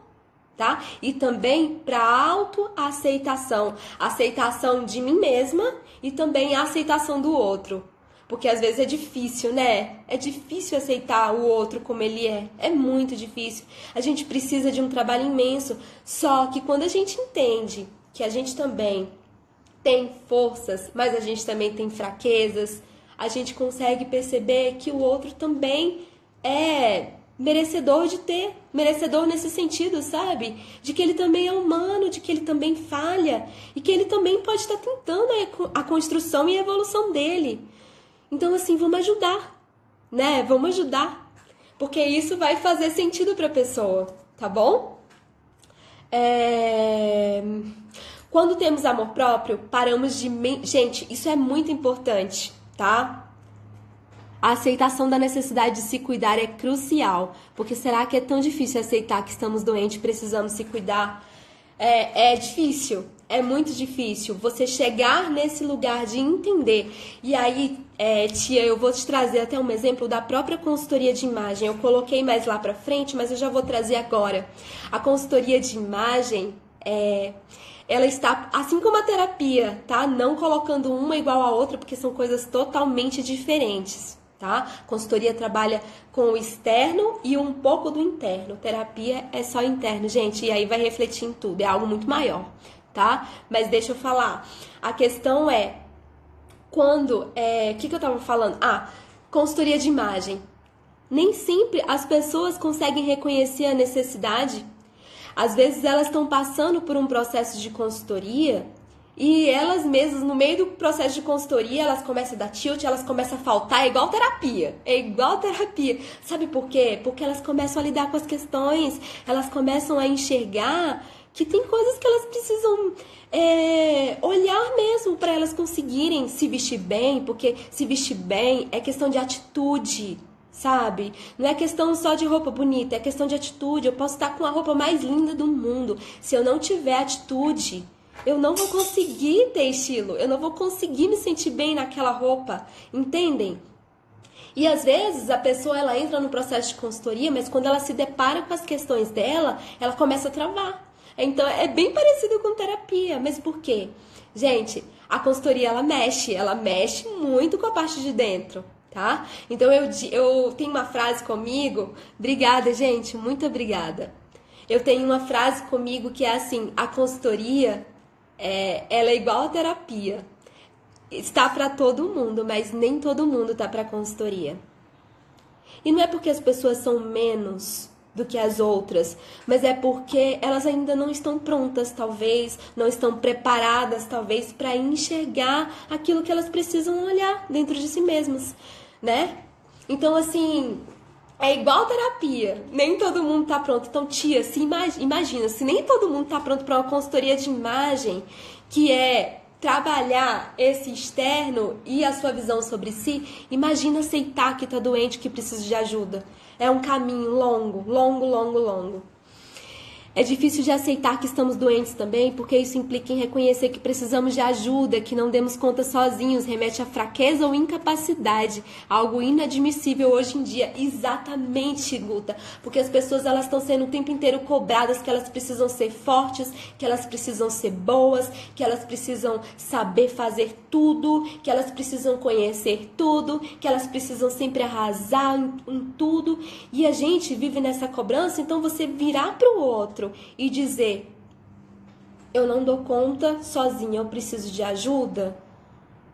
tá? E também para a autoaceitação. Aceitação de mim mesma e também a aceitação do outro. Porque às vezes é difícil, né? É difícil aceitar o outro como ele é. É muito difícil. A gente precisa de um trabalho imenso. Só que quando a gente entende que a gente também tem forças, mas a gente também tem fraquezas, a gente consegue perceber que o outro também é merecedor de ter. Merecedor nesse sentido, sabe? De que ele também é humano, de que ele também falha. E que ele também pode estar tentando a construção e a evolução dele. Então, assim, vamos ajudar, né? Vamos ajudar, porque isso vai fazer sentido para a pessoa, tá bom? Quando temos amor próprio, paramos de... Gente, isso é muito importante, tá? A aceitação da necessidade de se cuidar é crucial, porque será que é tão difícil aceitar que estamos doentes e precisamos se cuidar? É difícil, é muito difícil você chegar nesse lugar de entender. E aí, tia, eu vou te trazer até um exemplo da própria consultoria de imagem. Eu coloquei mais lá pra frente, mas eu já vou trazer agora. A consultoria de imagem, ela está, assim como a terapia, tá? Não colocando uma igual a outra, porque são coisas totalmente diferentes, tá? Consultoria trabalha com o externo e um pouco do interno. Terapia é só interno, gente, e aí vai refletir em tudo, é algo muito maior, tá? Mas deixa eu falar. A questão é, quando, o que eu tava falando? Consultoria de imagem. Nem sempre as pessoas conseguem reconhecer a necessidade. Às vezes elas estão passando por um processo de consultoria e elas mesmas, no meio do processo de consultoria, elas começam a dar tilt, elas começam a faltar, é igual terapia. É igual terapia. Sabe por quê? Porque elas começam a lidar com as questões, elas começam a enxergar que tem coisas que elas precisam olhar mesmo para elas conseguirem se vestir bem, porque se vestir bem é questão de atitude. Sabe? Não é questão só de roupa bonita, é questão de atitude. Eu posso estar com a roupa mais linda do mundo. Se eu não tiver atitude, eu não vou conseguir ter estilo. Eu não vou conseguir me sentir bem naquela roupa. Entendem? E às vezes a pessoa ela entra no processo de consultoria, mas quando ela se depara com as questões dela, ela começa a travar. Então é bem parecido com terapia. Mas por quê? Gente, a consultoria ela mexe muito com a parte de dentro. Tá? Então eu tenho uma frase comigo, obrigada, gente, muito obrigada. Eu tenho uma frase comigo que é assim: a consultoria ela é igual a terapia, está para todo mundo, mas nem todo mundo tá para consultoria. E não é porque as pessoas são menos do que as outras, mas é porque elas ainda não estão prontas, talvez, não estão preparadas, talvez, para enxergar aquilo que elas precisam olhar dentro de si mesmas. Né? Então, assim, é igual terapia. Nem todo mundo tá pronto. Então, tia, imagina, se nem todo mundo tá pronto para uma consultoria de imagem, que é trabalhar esse externo e a sua visão sobre si, imagina aceitar que tá doente, que precisa de ajuda. É um caminho longo, longo, longo, longo. É difícil de aceitar que estamos doentes também, porque isso implica em reconhecer que precisamos de ajuda, que não demos conta sozinhos, remete à fraqueza ou incapacidade, algo inadmissível hoje em dia. Exatamente, Guta, porque as pessoas elas estão sendo o tempo inteiro cobradas que elas precisam ser fortes, que elas precisam ser boas, que elas precisam saber fazer tudo, que elas precisam conhecer tudo, que elas precisam sempre arrasar em tudo, e a gente vive nessa cobrança. Então você virar para o outro e dizer: eu não dou conta sozinha, eu preciso de ajuda,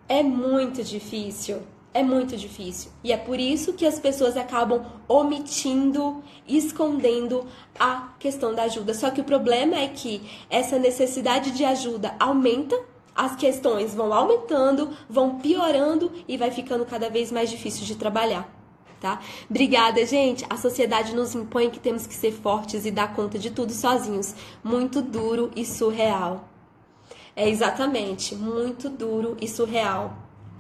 é muito difícil. É muito difícil. E é por isso que as pessoas acabam omitindo, escondendo a questão da ajuda. Só que o problema é que essa necessidade de ajuda aumenta, as questões vão aumentando, vão piorando e vai ficando cada vez mais difícil de trabalhar. Tá? Obrigada, gente. A sociedade nos impõe que temos que ser fortes e dar conta de tudo sozinhos. Muito duro e surreal. É exatamente, muito duro e surreal.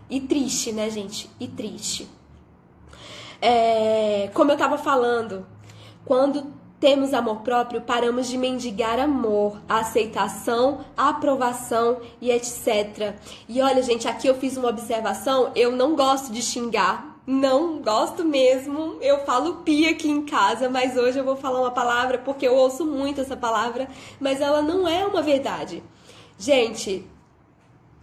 E triste, né, gente? E triste. Como eu tava falando, quando temos amor próprio, paramos de mendigar amor, a aceitação, a aprovação e etc. E olha, gente, aqui eu fiz uma observação. Eu não gosto de xingar. Não gosto mesmo, eu falo pia aqui em casa, mas hoje eu vou falar uma palavra porque eu ouço muito essa palavra, mas ela não é uma verdade. Gente,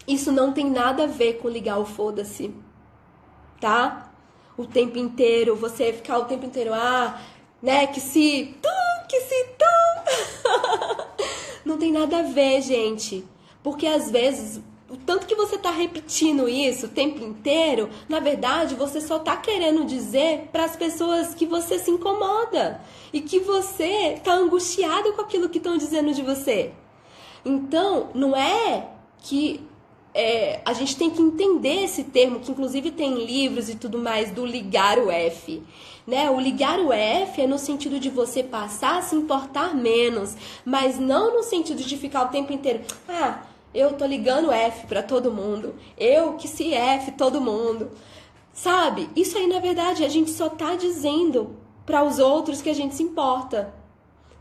isso não tem nada a ver com ligar o foda-se, tá? O tempo inteiro, você ficar o tempo inteiro, né, que se tu. Não tem nada a ver, gente, porque às vezes o tanto que você tá repetindo isso o tempo inteiro, na verdade, você só tá querendo dizer para as pessoas que você se incomoda e que você tá angustiado com aquilo que estão dizendo de você. Então, não é que a gente tem que entender esse termo, que inclusive tem livros e tudo mais, do ligar o F. Né? O ligar o F é no sentido de você passar a se importar menos, mas não no sentido de ficar o tempo inteiro... eu tô ligando F pra todo mundo. Eu que se F todo mundo. Sabe? Isso aí, na verdade, a gente só tá dizendo para os outros que a gente se importa,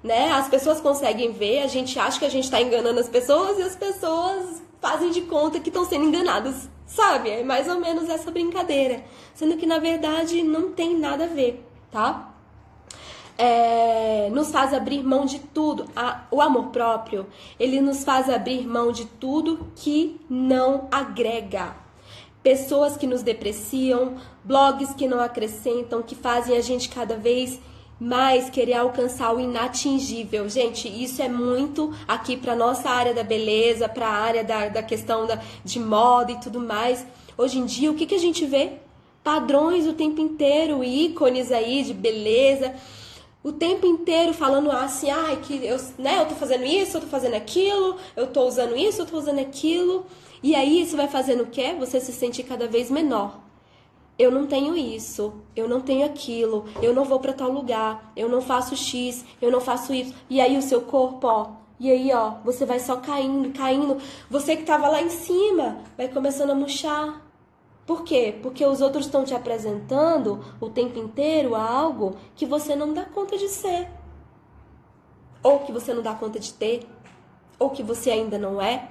né? As pessoas conseguem ver, a gente acha que a gente tá enganando as pessoas e as pessoas fazem de conta que estão sendo enganadas, sabe? É mais ou menos essa brincadeira, sendo que, na verdade, não tem nada a ver, tá? Nos faz abrir mão de tudo. O amor próprio, ele nos faz abrir mão de tudo que não agrega. Pessoas que nos depreciam, blogs que não acrescentam, que fazem a gente cada vez mais querer alcançar o inatingível. Gente, isso é muito aqui para nossa área da beleza, para a área da questão de moda e tudo mais. Hoje em dia, o que a gente vê? Padrões o tempo inteiro, ícones aí de beleza, o tempo inteiro falando assim, que eu tô fazendo isso, eu tô fazendo aquilo, eu tô usando isso, eu tô usando aquilo. E aí isso vai fazendo o quê? Você se sentir cada vez menor. Eu não tenho isso, eu não tenho aquilo, eu não vou pra tal lugar, eu não faço X, eu não faço Y. E aí o seu corpo, e aí, você vai só caindo. Você que tava lá em cima vai começando a murchar. Por quê? Porque os outros estão te apresentando o tempo inteiro algo que você não dá conta de ser. Ou que você não dá conta de ter. Ou que você ainda não é.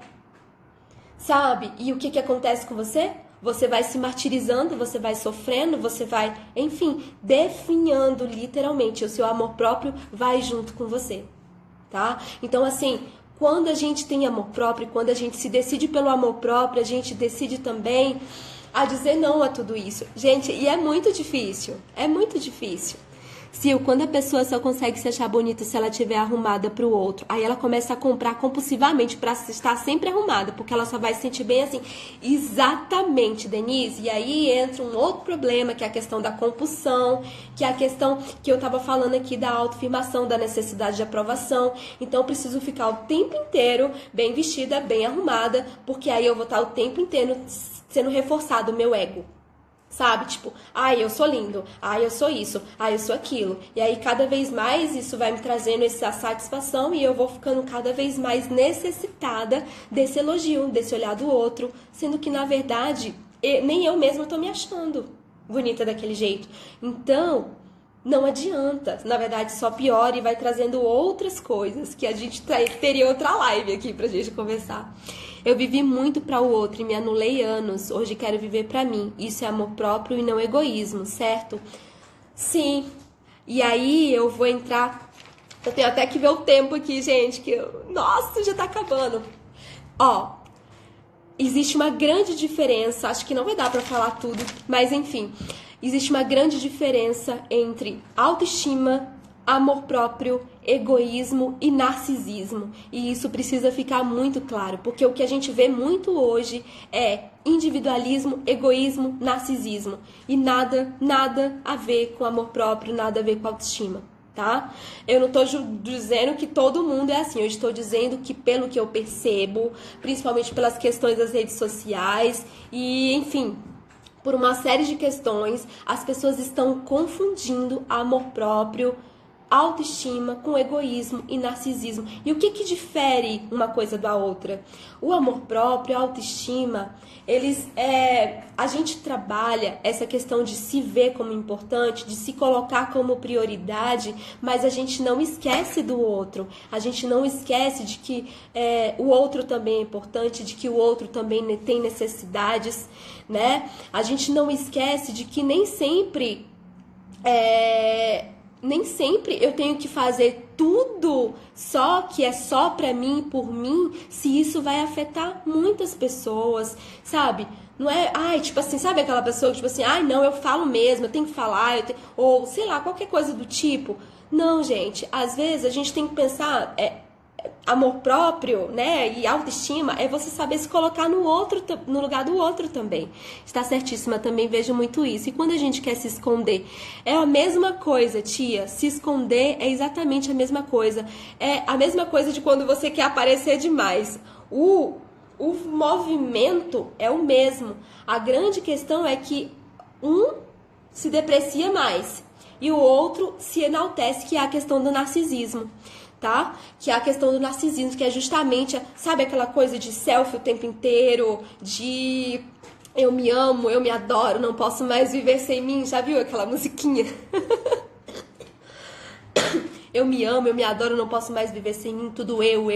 Sabe? E o que acontece com você? Você vai se martirizando, você vai sofrendo, você vai, enfim, definhando literalmente. O seu amor próprio vai junto com você, tá? Então, assim, quando a gente tem amor próprio, quando a gente se decide pelo amor próprio, a gente decide também a dizer não a tudo isso. Gente, e é muito difícil, é muito difícil. Sil, quando a pessoa só consegue se achar bonita se ela estiver arrumada pro outro, aí ela começa a comprar compulsivamente pra estar sempre arrumada, porque ela só vai se sentir bem assim. Exatamente, Denise. E aí entra um outro problema, que é a questão da compulsão, que é a questão que eu tava falando aqui da autoafirmação, da necessidade de aprovação. Então eu preciso ficar o tempo inteiro bem vestida, bem arrumada, porque aí eu vou estar o tempo inteiro sendo reforçado o meu ego. Sabe? Tipo, eu sou lindo, eu sou isso, eu sou aquilo. E aí, cada vez mais, isso vai me trazendo essa satisfação e eu vou ficando cada vez mais necessitada desse elogio, desse olhar do outro. Sendo que, na verdade, nem eu mesma tô me achando bonita daquele jeito. Então, não adianta. Na verdade, só piora e vai trazendo outras coisas que a gente teria outra live aqui pra gente conversar. Eu vivi muito para o outro e me anulei anos. Hoje quero viver para mim. Isso é amor próprio e não egoísmo, certo? Sim. E aí eu vou entrar... Eu tenho até que ver o tempo aqui, gente. Nossa, já tá acabando. Existe uma grande diferença. Acho que não vai dar para falar tudo, mas enfim. Existe uma grande diferença entre autoestima, amor próprio, egoísmo e narcisismo. E isso precisa ficar muito claro, porque o que a gente vê muito hoje é individualismo, egoísmo, narcisismo. E nada a ver com amor próprio, nada a ver com autoestima, tá? Eu não estou dizendo que todo mundo é assim, eu estou dizendo que pelo que eu percebo, principalmente pelas questões das redes sociais e, enfim, por uma série de questões, as pessoas estão confundindo amor próprio, autoestima com egoísmo e narcisismo. E o que difere uma coisa da outra? O amor próprio, a autoestima, a gente trabalha essa questão de se ver como importante, de se colocar como prioridade, mas a gente não esquece do outro. A gente não esquece de que o outro também é importante, de que o outro também tem necessidades, né? A gente não esquece de que nem sempre eu tenho que fazer tudo só que é só pra mim, por mim, se isso vai afetar muitas pessoas, sabe? Não é, tipo assim, sabe aquela pessoa que, tipo assim, não, eu falo mesmo, eu tenho que falar, ou sei lá, qualquer coisa do tipo. Não, gente, às vezes a gente tem que pensar, amor próprio, né, e autoestima é você saber se colocar no lugar do outro também. Está certíssima, também vejo muito isso. E quando a gente quer se esconder, é a mesma coisa, tia. Se esconder é exatamente a mesma coisa. É a mesma coisa de quando você quer aparecer demais. O movimento é o mesmo. A grande questão é que um se deprecia mais e o outro se enaltece, que é a questão do narcisismo. Tá? Que é a questão do narcisismo, que é justamente, sabe, aquela coisa de selfie o tempo inteiro, de Eu me amo, eu me adoro, não posso mais viver sem mim. Já viu aquela musiquinha? Eu me amo, eu me adoro, não posso mais viver sem mim. Tudo eu.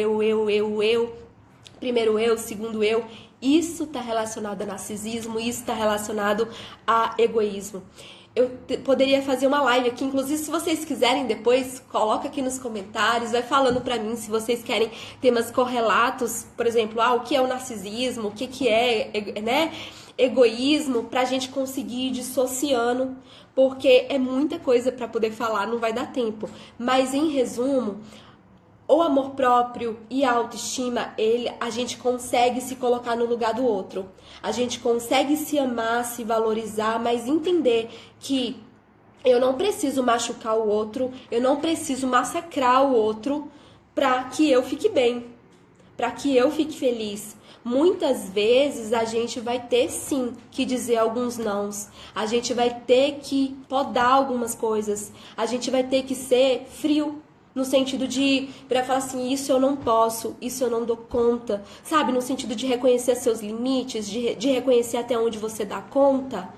Primeiro eu, segundo eu. Isso está relacionado a narcisismo, isso está relacionado a egoísmo. Eu poderia fazer uma live aqui, inclusive se vocês quiserem depois, coloca aqui nos comentários, vai falando pra mim se vocês querem temas correlatos, por exemplo, o que é o narcisismo, o que é, né, egoísmo, pra gente conseguir ir dissociando, porque é muita coisa pra poder falar, não vai dar tempo. Mas em resumo, o amor próprio e a autoestima, a gente consegue se colocar no lugar do outro. A gente consegue se amar, se valorizar, mas entender que eu não preciso machucar o outro, eu não preciso massacrar o outro para que eu fique bem, para que eu fique feliz. Muitas vezes a gente vai ter sim que dizer alguns nãos, a gente vai ter que podar algumas coisas, a gente vai ter que ser frio. No sentido de para falar assim, isso eu não posso, isso eu não dou conta, sabe? No sentido de reconhecer seus limites, de reconhecer até onde você dá conta.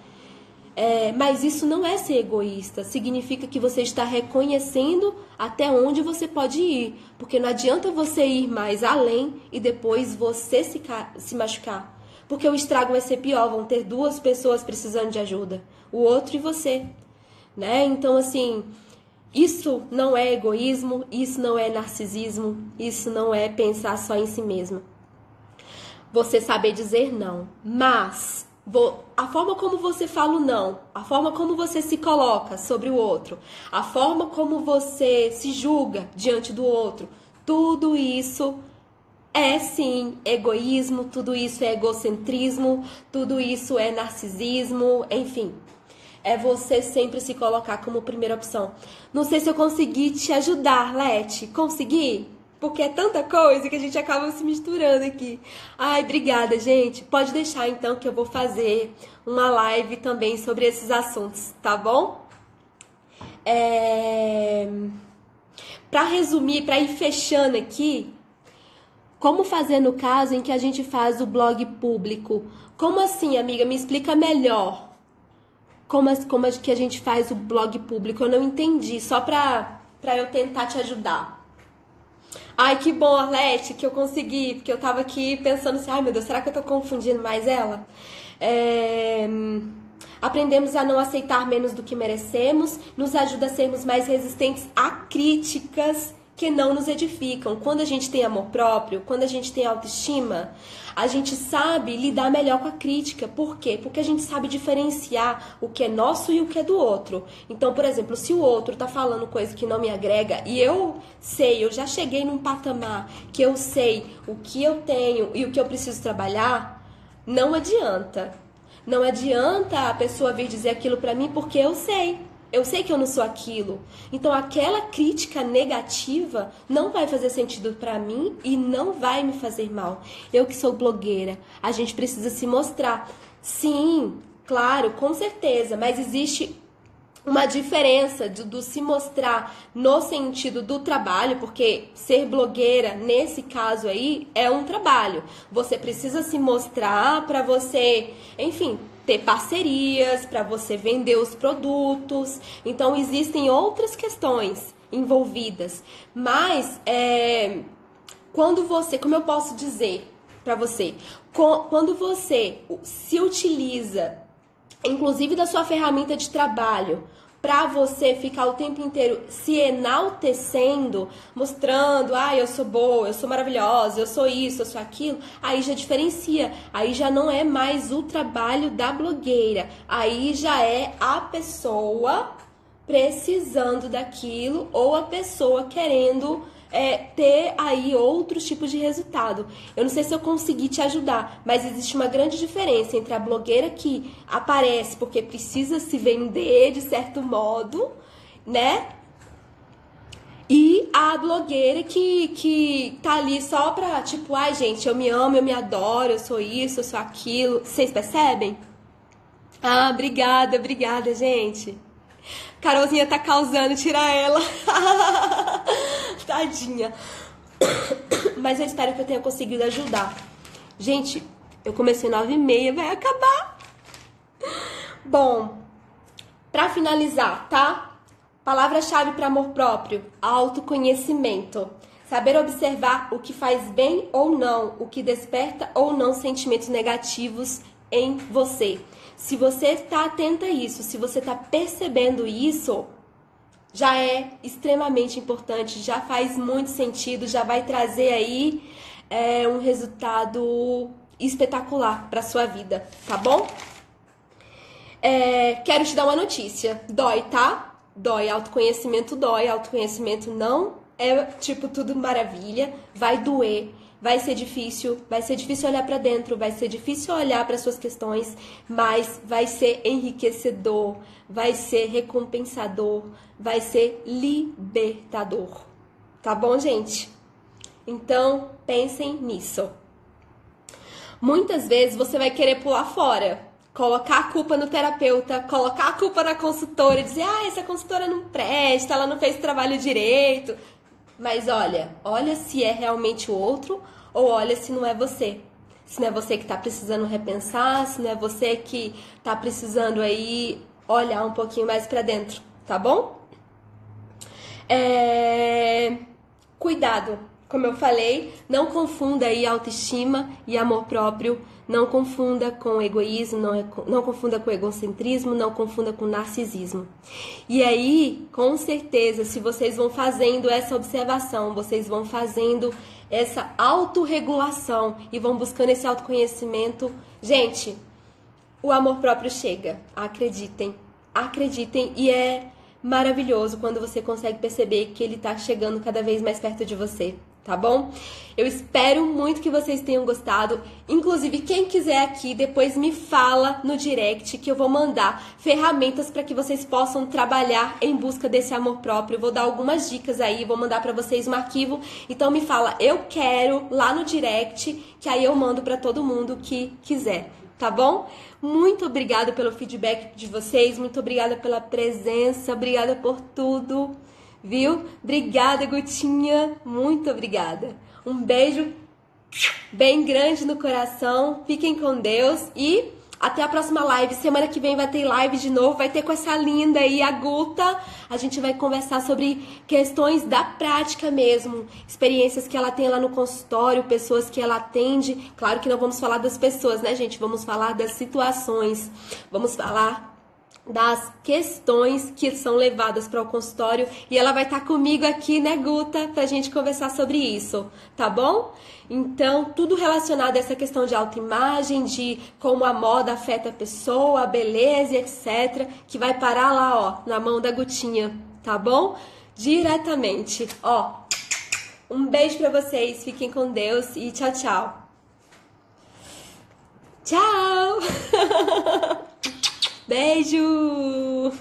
Mas isso não é ser egoísta, significa que você está reconhecendo até onde você pode ir. Porque não adianta você ir mais além e depois você se machucar. Porque o estrago vai ser pior, vão ter duas pessoas precisando de ajuda, o outro e você, né? Então, assim... Isso não é egoísmo, isso não é narcisismo, isso não é pensar só em si mesmo. Você saber dizer não, mas a forma como você fala o não, a forma como você se coloca sobre o outro, a forma como você se julga diante do outro, tudo isso é sim egoísmo, tudo isso é egocentrismo, tudo isso é narcisismo, enfim. É você sempre se colocar como primeira opção. Não sei se eu consegui te ajudar, Leti. Consegui? Porque é tanta coisa que a gente acaba se misturando aqui. Ai, obrigada, gente. Pode deixar, então, que eu vou fazer uma live também sobre esses assuntos, tá bom? Pra resumir, pra ir fechando aqui, como fazer no caso em que a gente faz o blog público? Como assim, amiga? Me explica melhor. Como que a gente faz o blog público? Eu não entendi, só pra eu tentar te ajudar. Ai, que bom, Arlete, que eu consegui, porque eu tava aqui pensando assim, ai meu Deus, será que eu tô confundindo mais ela? Aprendemos a não aceitar menos do que merecemos, nos ajuda a sermos mais resistentes a críticas que não nos edificam. Quando a gente tem amor próprio, quando a gente tem autoestima, a gente sabe lidar melhor com a crítica. Por quê? Porque a gente sabe diferenciar o que é nosso e o que é do outro. Então, por exemplo, se o outro tá falando coisa que não me agrega e eu sei, eu já cheguei num patamar que eu sei o que eu tenho e o que eu preciso trabalhar, não adianta. Não adianta a pessoa vir dizer aquilo pra mim porque eu sei. Eu sei que eu não sou aquilo. Então, aquela crítica negativa não vai fazer sentido pra mim e não vai me fazer mal. Eu que sou blogueira, a gente precisa se mostrar. Sim, claro, com certeza, mas existe uma diferença do se mostrar no sentido do trabalho, porque ser blogueira, nesse caso aí, é um trabalho. Você precisa se mostrar para você, enfim, ter parcerias, para você vender os produtos. Então, existem outras questões envolvidas. Mas, quando você, como eu posso dizer para você, quando você se utiliza inclusive da sua ferramenta de trabalho, para você ficar o tempo inteiro se enaltecendo, mostrando, eu sou boa, eu sou maravilhosa, eu sou isso, eu sou aquilo, aí já diferencia, aí já não é mais o trabalho da blogueira, aí já é a pessoa precisando daquilo ou a pessoa querendo ter aí outros tipos de resultado. Eu não sei se eu consegui te ajudar, mas existe uma grande diferença entre a blogueira que aparece porque precisa se vender de certo modo, né? E a blogueira que tá ali só pra, tipo, ai gente, eu me amo, eu me adoro, eu sou isso, eu sou aquilo. Vocês percebem? Ah, obrigada, gente. Carolzinha tá causando, tira ela. Tadinha. Mas eu espero que eu tenha conseguido ajudar. Gente, eu comecei 9h30, vai acabar. Bom, pra finalizar, tá? Palavra-chave para amor próprio: autoconhecimento. Saber observar o que faz bem ou não, o que desperta ou não sentimentos negativos em você. Se você está atenta a isso, se você está percebendo isso, já é extremamente importante, já faz muito sentido, já vai trazer aí um resultado espetacular para sua vida, tá bom? Quero te dar uma notícia. Dói, tá? Dói. Autoconhecimento dói. Autoconhecimento não é tipo tudo maravilha. Vai doer. Vai ser difícil olhar para dentro, vai ser difícil olhar para suas questões, mas vai ser enriquecedor, vai ser recompensador, vai ser libertador. Tá bom, gente? Então, pensem nisso. Muitas vezes você vai querer pular fora, colocar a culpa no terapeuta, colocar a culpa na consultora e dizer: ah, essa consultora não presta, ela não fez o trabalho direito. Mas olha se é realmente o outro ou olha se não é você. Se não é você que está precisando repensar, se não é você que está precisando aí olhar um pouquinho mais para dentro, tá bom? Cuidado, como eu falei, não confunda aí autoestima e amor próprio, não confunda com egoísmo, não confunda com egocentrismo, não confunda com narcisismo. E aí, com certeza, se vocês vão fazendo essa observação, vocês vão fazendo essa autorregulação e vão buscando esse autoconhecimento, gente, o amor próprio chega, acreditem, e é maravilhoso quando você consegue perceber que ele tá chegando cada vez mais perto de você, tá bom? Eu espero muito que vocês tenham gostado. Inclusive, quem quiser aqui, depois me fala no direct que eu vou mandar ferramentas para que vocês possam trabalhar em busca desse amor próprio. Eu vou dar algumas dicas aí, vou mandar para vocês um arquivo. Então me fala, eu quero, lá no direct, que aí eu mando para todo mundo que quiser. Tá bom? Muito obrigada pelo feedback de vocês, muito obrigada pela presença, obrigada por tudo, viu? Obrigada, Gutinha, muito obrigada. Um beijo bem grande no coração, fiquem com Deus e até a próxima live. Semana que vem vai ter live de novo, vai ter com essa linda aí, a Guta. A gente vai conversar sobre questões da prática mesmo, experiências que ela tem lá no consultório, pessoas que ela atende. Claro que não vamos falar das pessoas, né, gente? Vamos falar das situações, vamos falar das questões que são levadas para o consultório e ela vai estar comigo aqui, né, Guta, pra gente conversar sobre isso, tá bom? Então, tudo relacionado a essa questão de autoimagem, de como a moda afeta a pessoa, a beleza, etc, que vai parar lá, ó, na mão da Gutinha, tá bom? Diretamente, ó. Um beijo pra vocês, fiquem com Deus e tchau, tchau. Tchau! Beijo!